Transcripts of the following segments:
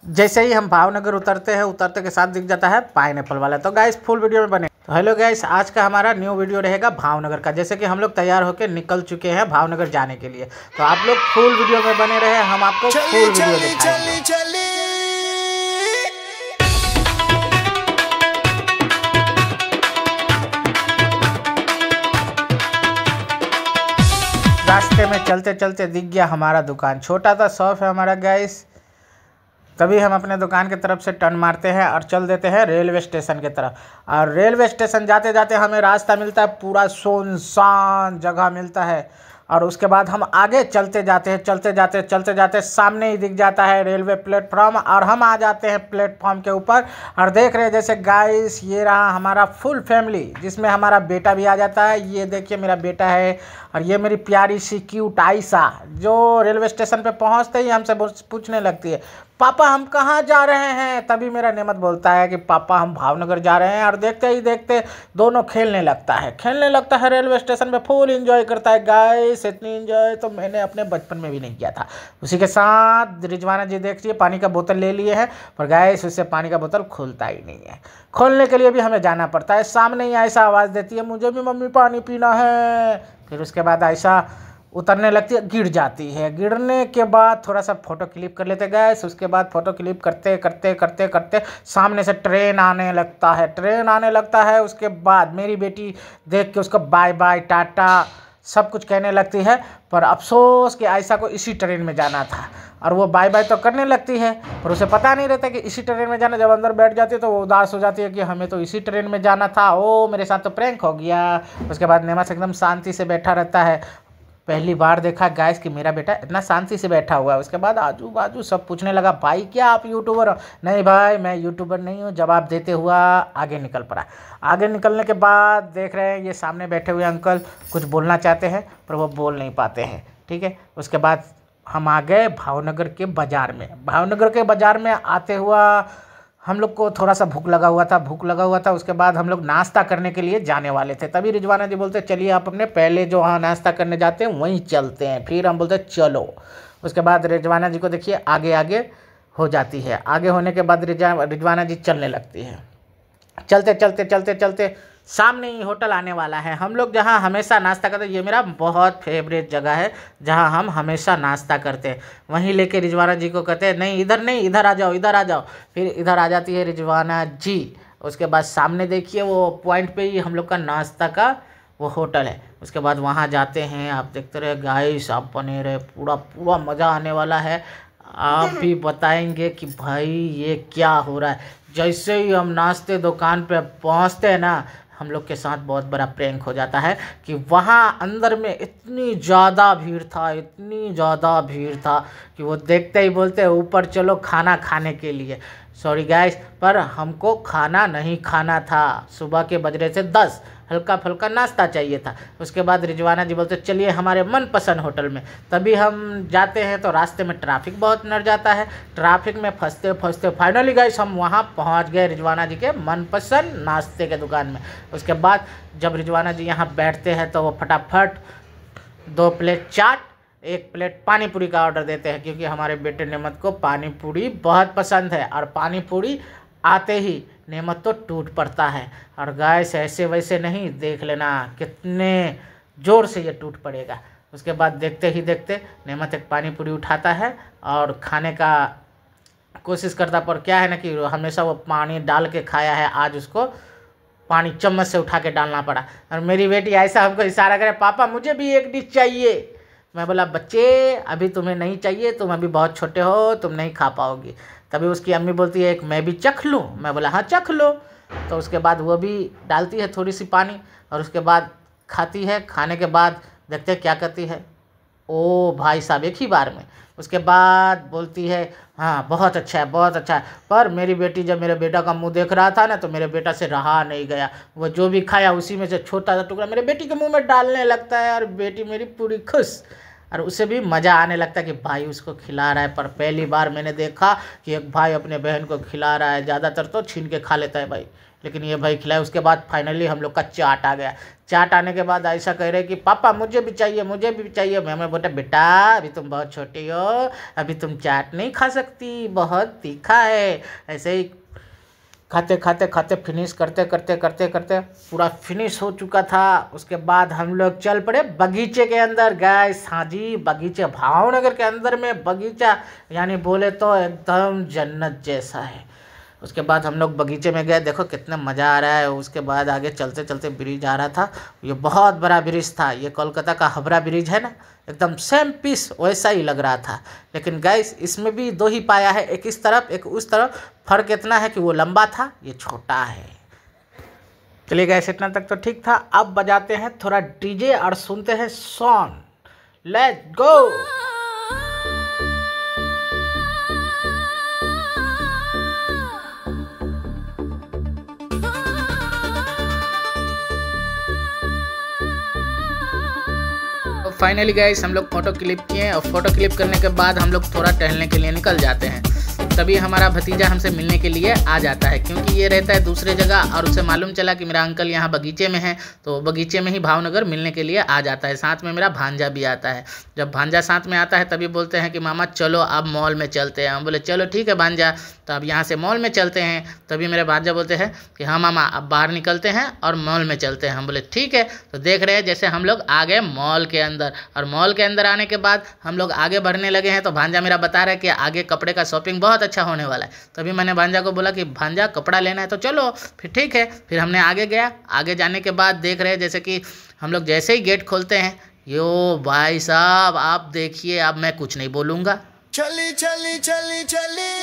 जैसे ही हम भावनगर उतरते हैं, उतरते के साथ दिख जाता है पाइनएप्पल वाला। तो गाइस फुल वीडियो में बने। तो हेलो गाइस, आज का हमारा न्यू वीडियो रहेगा भावनगर का। जैसे कि हम लोग तैयार होकर निकल चुके हैं भावनगर जाने के लिए। तो आप लोग फुल वीडियो में बने रहे, हम आपको फुल वीडियो दिखाएंगे। रास्ते में चलते चलते दिख गया हमारा दुकान। छोटा सा शॉप है हमारा गाइस। तभी हम अपने दुकान की तरफ से टर्न मारते हैं और चल देते हैं रेलवे स्टेशन की तरफ। और रेलवे स्टेशन जाते जाते हमें रास्ता मिलता है, पूरा सुनसान जगह मिलता है। और उसके बाद हम आगे चलते जाते हैं, चलते जाते सामने ही दिख जाता है रेलवे प्लेटफॉर्म। और हम आ जाते हैं प्लेटफॉर्म के ऊपर और देख रहे हैं जैसे गाइस ये रहा हमारा फुल फैमिली, जिसमें हमारा बेटा भी आ जाता है। ये देखिए मेरा बेटा है और ये मेरी प्यारी सी क्यूट आयशा, जो रेलवे स्टेशन पे पहुंचते ही हमसे पूछने लगती है, पापा हम कहाँ जा रहे हैं। तभी मेरा नेमत बोलता है कि पापा हम भावनगर जा रहे हैं। और देखते ही देखते दोनों खेलने लगता है रेलवे स्टेशन पे। फुल एंजॉय करता है गाइस। इतनी एंजॉय तो मैंने अपने बचपन में भी नहीं किया था। उसी के साथ रिजवाना जी देखिए पानी का बोतल ले लिए हैं, पर गाइस उससे पानी का बोतल खुलता ही नहीं है। खोलने के लिए भी हमें जाना पड़ता है। सामने ही आयशा आवाज़ देती है, मुझे भी मम्मी पानी पीना है। फिर उसके बाद आयशा उतरने लगती है, गिर जाती है। गिरने के बाद थोड़ा सा फ़ोटो क्लिप कर लेते गए। उसके बाद फ़ोटो क्लिप करते सामने से ट्रेन आने लगता है। उसके बाद मेरी बेटी देख के उसको बाय बाय टाटा सब कुछ कहने लगती है। पर अफसोस कि आयशा को इसी ट्रेन में जाना था। और वो बाय बाय तो करने लगती है, पर उसे पता नहीं रहता कि इसी ट्रेन में जाना। जब अंदर बैठ जाती है तो वो उदास हो जाती है कि हमें तो इसी ट्रेन में जाना था, ओ मेरे साथ तो प्रैंक हो गया। उसके बाद नेमत एकदम शांति से बैठा रहता है। पहली बार देखा गाइस कि मेरा बेटा इतना शांति से बैठा हुआ है। उसके बाद आजू बाजू सब पूछने लगा, भाई क्या आप यूट्यूबर हो? नहीं भाई मैं यूट्यूबर नहीं हूँ। जवाब देते हुआ आगे निकल पड़ा। आगे निकलने के बाद देख रहे हैं ये सामने बैठे हुए अंकल कुछ बोलना चाहते हैं, पर वो बोल नहीं पाते हैं। ठीक है, उसके बाद हम आ गए भावनगर के बाज़ार में। भावनगर के बाज़ार में आते हुआ हम लोग को थोड़ा सा भूख लगा हुआ था। उसके बाद हम लोग नाश्ता करने के लिए जाने वाले थे। तभी रिजवाना जी बोलते चलिए आप अपने पहले जो वहाँ नाश्ता करने जाते हैं वहीं चलते हैं। फिर हम बोलते चलो। उसके बाद रिजवाना जी को देखिए आगे आगे हो जाती है। आगे होने के बाद रिजवाना जी चलने लगती है। चलते सामने ही होटल आने वाला है। हम लोग जहाँ हमेशा नाश्ता करते हैं, ये मेरा बहुत फेवरेट जगह है जहाँ हम हमेशा नाश्ता करते हैं। वहीं लेके रिजवाना जी को कहते हैं नहीं इधर नहीं, इधर आ जाओ। फिर इधर आ जाती है रिजवाना जी। उसके बाद सामने देखिए वो पॉइंट पे ही हम लोग का नाश्ता का वो होटल है। उसके बाद वहाँ जाते हैं। आप देखते रहे गाइस, आप बने रहे, पूरा मज़ा आने वाला है। आप भी बताएंगे कि भाई ये क्या हो रहा है। जैसे ही हम नाश्ते दुकान पे पहुँचते हैं ना, हम लोग के साथ बहुत बड़ा प्रैंक हो जाता है कि वहाँ अंदर में इतनी ज़्यादा भीड़ था कि वो देखते ही बोलते हैं ऊपर चलो खाना खाने के लिए। सॉरी गाइस, पर हमको खाना नहीं खाना था। सुबह के बज रहे थे 10, हल्का फुल्का नाश्ता चाहिए था। उसके बाद रिजवाना जी बोलते चलिए हमारे मनपसंद होटल में। तभी हम जाते हैं तो रास्ते में ट्रैफिक बहुत नड़ जाता है। ट्रैफिक में फंसते फाइनली गाइस हम वहाँ पहुँच गए रिजवाना जी के मनपसंद नाश्ते के दुकान में। उसके बाद जब रिजवाना जी यहाँ बैठते हैं तो वो फटाफट 2 प्लेट चाट, 1 प्लेट पानी पूरी का ऑर्डर देते हैं, क्योंकि हमारे बेटे नेमत को पानी पूरी बहुत पसंद है। और पानी पूरी आते ही नेमत तो टूट पड़ता है। और गाइस ऐसे वैसे नहीं, देख लेना कितने ज़ोर से ये टूट पड़ेगा। उसके बाद देखते ही देखते नेमत एक पानी पूरी उठाता है और खाने का कोशिश करता, पर क्या है ना कि हमेशा वो पानी डाल के खाया है, आज उसको पानी चम्मच से उठा के डालना पड़ा। और मेरी बेटी ऐसा हमको इशारा करे, पापा मुझे भी एक डिश चाहिए। मैं बोला बच्चे अभी तुम्हें नहीं चाहिए, तुम अभी बहुत छोटे हो, तुम नहीं खा पाओगी। तभी उसकी अम्मी बोलती है एक मैं भी चख लूँ। मैं बोला हाँ चख लो। तो उसके बाद वो भी डालती है थोड़ी सी पानी और उसके बाद खाती है। खाने के बाद देखते हैं क्या करती है, ओ भाई साहब एक ही बार में। उसके बाद बोलती है हाँ बहुत अच्छा है। पर मेरी बेटी जब मेरे बेटा का मुंह देख रहा था ना, तो मेरे बेटा से रहा नहीं गया। वो जो भी खाया उसी में से छोटा सा टुकड़ा मेरे बेटी के मुंह में डालने लगता है। और बेटी मेरी पूरी खुश, और उसे भी मज़ा आने लगता है कि भाई उसको खिला रहा है। पर पहली बार मैंने देखा कि एक भाई अपने बहन को खिला रहा है। ज़्यादातर तो छीन के खा लेता है भाई, लेकिन ये भाई खिलाए। उसके बाद फाइनली हम लोग का चाट आ गया। चाट आने के बाद आयशा कह रहे कि पापा मुझे भी चाहिए, मुझे भी चाहिए। मैं बोला बेटा अभी तुम बहुत छोटी हो, अभी तुम चाट नहीं खा सकती, बहुत तीखा है। ऐसे ही खाते खाते खाते फिनिश करते करते करते करते पूरा फिनिश हो चुका था। उसके बाद हम लोग चल पड़े बगीचे के अंदर। गाइस हाँ जी, बगीचे, भावनगर के अंदर में बगीचा, यानी बोले तो एकदम जन्नत जैसा है। उसके बाद हम लोग बगीचे में गए, देखो कितना मज़ा आ रहा है। उसके बाद आगे चलते चलते ब्रिज आ रहा था, ये बहुत बड़ा ब्रिज था। ये कोलकाता का हावड़ा ब्रिज है ना, एकदम सेम पीस वैसा ही लग रहा था। लेकिन गाइस इसमें भी दो ही पाया है, एक इस तरफ एक उस तरफ। फ़र्क इतना है कि वो लंबा था, ये छोटा है। चलिए गाइस इतना तक तो ठीक था। अब बजाते हैं थोड़ा डीजे और सुनते हैं song. Let's go. Finally guys हम लोग फ़ोटो क्लिक किए और फ़ोटो क्लिक करने के बाद हम लोग थोड़ा टहलने के लिए निकल जाते हैं। तभी हमारा भतीजा हमसे मिलने के लिए आ जाता है, क्योंकि ये रहता है दूसरे जगह और उसे मालूम चला कि मेरा अंकल यहाँ बगीचे में है, तो बगीचे में ही भावनगर मिलने के लिए आ जाता है। साथ में मेरा भांजा भी आता है। जब भांजा साथ में आता है तभी बोलते हैं कि मामा चलो अब मॉल में चलते हैं। हम बोले चलो ठीक है भांजा, तो अब यहाँ से मॉल में चलते हैं। तभी मेरे भांजा बोलते हैं कि हाँ मामा अब बाहर निकलते हैं और मॉल में चलते हैं। हम बोले ठीक है। तो देख रहे हैं जैसे हम लोग आ गए मॉल के अंदर, और मॉल के अंदर आने के बाद हम लोग आगे बढ़ने लगे हैं। तो भांजा मेरा बता रहा है कि आगे कपड़े का शॉपिंग बहुत अच्छा होने वाला है। तभी मैंने भांजा को बोला कि भांजा कपड़ा लेना है तो चलो, फिर ठीक है। फिर हमने आगे गया। आगे जाने के बाद देख रहे हैं जैसे कि हम लोग जैसे ही गेट खोलते हैं, यो भाई साहब आप देखिए, अब मैं कुछ नहीं बोलूँगा। चली चली चली चली।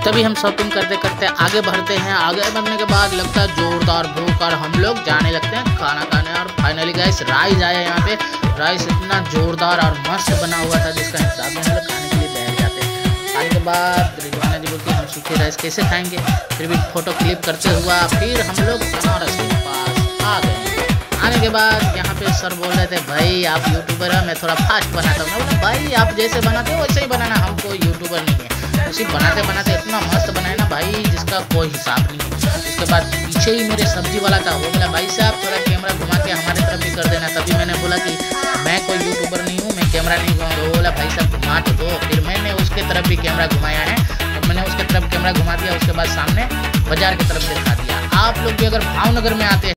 तभी हम शॉपिंग करते करते आगे बढ़ते हैं। आगे बढ़ने के बाद लगता है जोरदार भूख और हम लोग जाने लगते हैं खाना खाने। और फाइनली गाइस राइस आया यहाँ पे। राइस इतना जोरदार और मस्त बना हुआ था जिसका हिसाब में हम लोग खाने के लिए बैठ जाते हैं। खाने के बाद रिजवाना जी बोलती है हम सूखे राइस कैसे खाएंगे। फिर भी फ़ोटो क्लिक करते हुआ फिर हम लोग बनारस के पास आ गए। आने के बाद यहाँ पे सर बोल रहे थे भाई आप यूट्यूबर है, मैं थोड़ा फास्ट बनाता हूँ। बोला भाई आप जैसे बनाते हो वैसे ही बनाना, हमको यूट्यूबर नहीं है। उसी बनाते बनाते इतना मस्त बनाए ना भाई जिसका कोई हिसाब नहीं है। उसके बाद पीछे ही मेरे सब्जी वाला था, वो बोला भाई साहब थोड़ा कैमरा घुमा के हमारे तरफ भी कर देना। तभी मैंने बोला कि मैं कोई यूट्यूबर नहीं हूँ, मैं कैमरा नहीं घुमाऊँ। तो बोला भाई साहब घुमा तो दो। फिर मैंने उसके तरफ भी कैमरा घुमाया है और मैंने उसके तरफ कैमरा घुमा दिया। उसके बाद सामने बाजार की तरफ दिखा दिया। आप लोग भी अगर भावनगर में आते हैं